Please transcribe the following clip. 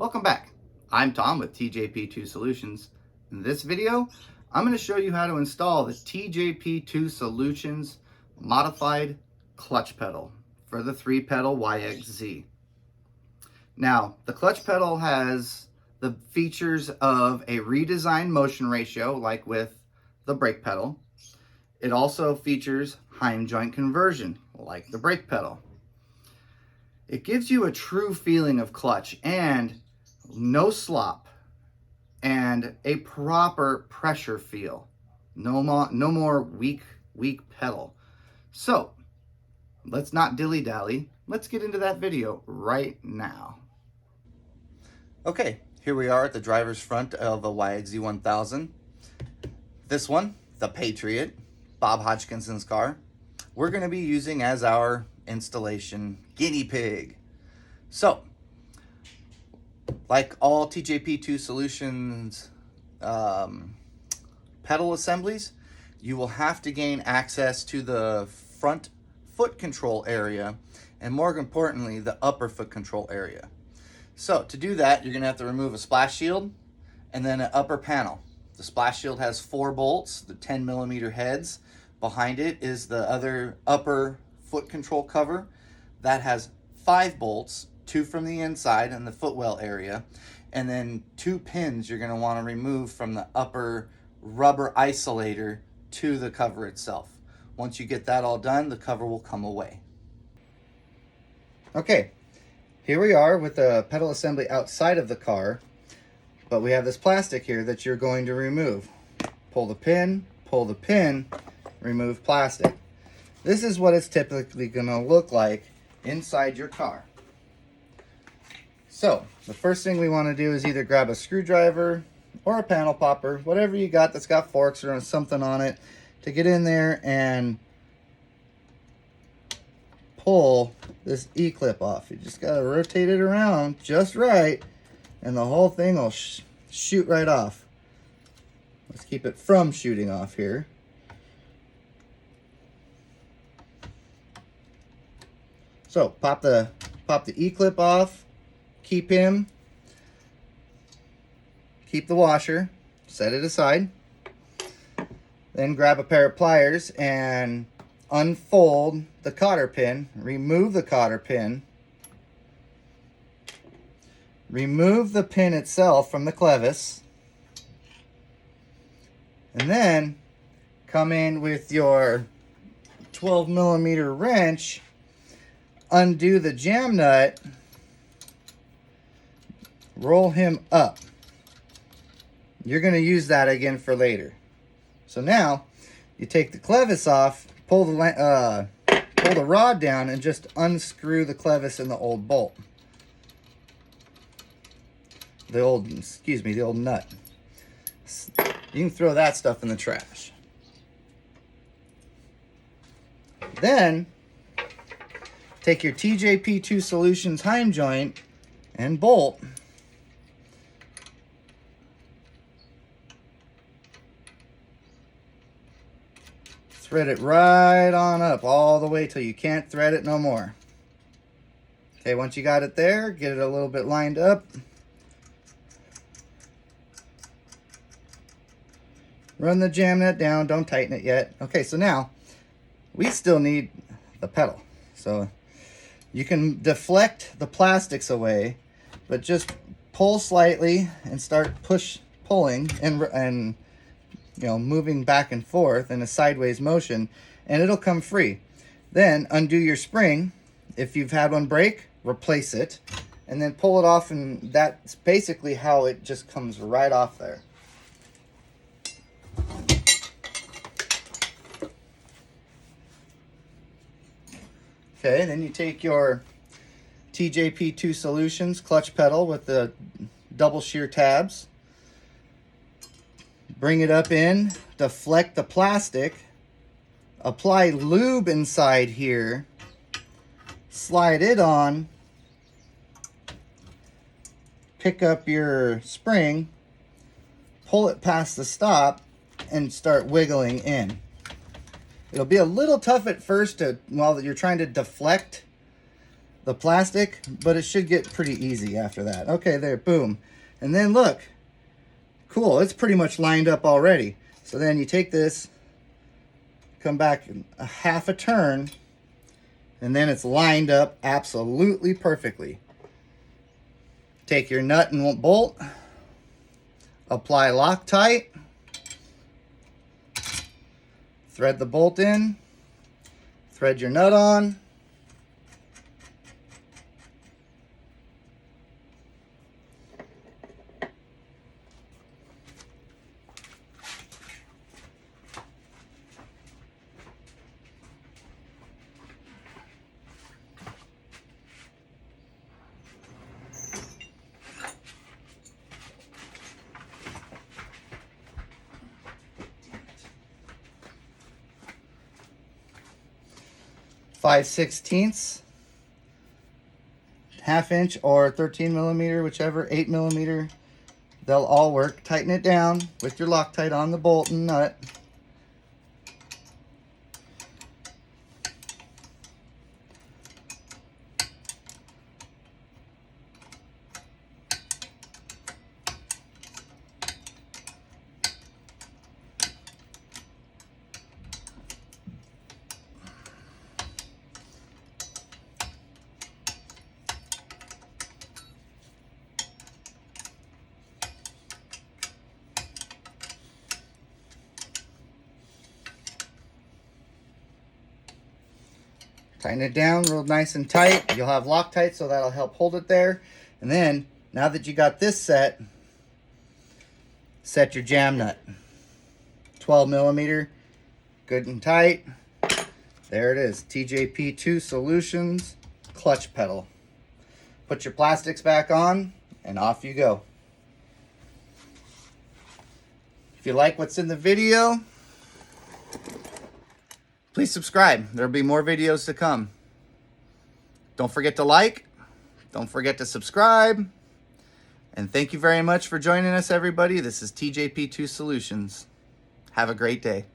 Welcome back. I'm Tom with TJPtoo Solutions. In this video, I'm going to show you how to install the TJPtoo Solutions modified clutch pedal for the 3-pedal YXZ. Now, the clutch pedal has the features of a redesigned motion ratio like with the brake pedal. It also features Heim joint conversion like the brake pedal. It gives you a true feeling of clutch and no slop and a proper pressure feel. No more weak pedal. So let's not dilly-dally. Let's get into that video right now. Okay, here we are at the driver's front of a YXZ 1000. This one, the Patriot, Bob Hodgkinson's car, we're going to be using as our installation guinea pig. So, like all TJPtoo Solutions pedal assemblies, you will have to gain access to the front foot control area, and more importantly, the upper foot control area. So to do that, you're going to have to remove a splash shield and then an upper panel. The splash shield has 4 bolts, the 10mm heads. Behind it is the other upper foot control cover that has 5 bolts, 2 from the inside in the footwell area, and then 2 pins you're going to want to remove from the upper rubber isolator to the cover itself. Once you get that all done, the cover will come away. Okay, here we are with the pedal assembly outside of the car, but we have this plastic here that you're going to remove. Pull the pin, remove plastic. This is what it's typically going to look like inside your car. So the first thing we want to do is either grab a screwdriver or a panel popper, whatever you got that's got forks or something on it, to get in there and pull this E-clip off. You just got to rotate it around just right and the whole thing will shoot right off. Let's keep it from shooting off here. So pop the E-clip off, keep the washer, set it aside, then grab a pair of pliers and unfold the cotter pin, remove the cotter pin, remove the pin itself from the clevis, and then come in with your 12mm wrench, undo the jam nut, roll him up. You're going to use that again for later. So now you take the clevis off, pull the rod down, and just unscrew the clevis in the old bolt. The old nut. You can throw that stuff in the trash. Then take your TJPtoo Solutions Heim joint and bolt. Thread it right on up all the way till you can't thread it no more. Okay, once you got it there, get it a little bit lined up. Run the jam nut down, don't tighten it yet. Okay, so now we still need the pedal. So you can deflect the plastics away, but just pull slightly and start pulling and you know, moving back and forth in a sideways motion, and it'll come free. Then undo your spring. If you've had one break, replace it, and then pull it off, and that's basically how it just comes right off there. Okay, then you take your TJPtoo Solutions clutch pedal with the double shear tabs, bring it up in, deflect the plastic, apply lube inside here, slide it on, pick up your spring, pull it past the stop, and start wiggling in. It'll be a little tough at first while you're trying to deflect the plastic, but it should get pretty easy after that. Okay, there, boom. And then look, cool, it's pretty much lined up already. So then you take this, come back a half a turn, and then it's lined up absolutely perfectly. Take your nut and bolt, apply Loctite, thread the bolt in, thread your nut on, five 5/16, ½ inch or 13 millimeter, whichever, 8 millimeter. They'll all work. Tighten it down with your Loctite on the bolt and nut. Tighten it down real nice and tight. You'll have Loctite, so that'll help hold it there. And then, now that you got this set your jam nut. 12 millimeter, good and tight. There it is, TJPtoo Solutions clutch pedal. Put your plastics back on, and off you go. If you like what's in the video, please subscribe. There'll be more videos to come. Don't forget to like. Don't forget to subscribe. And thank you very much for joining us, everybody. This is TJPtoo Solutions. Have a great day.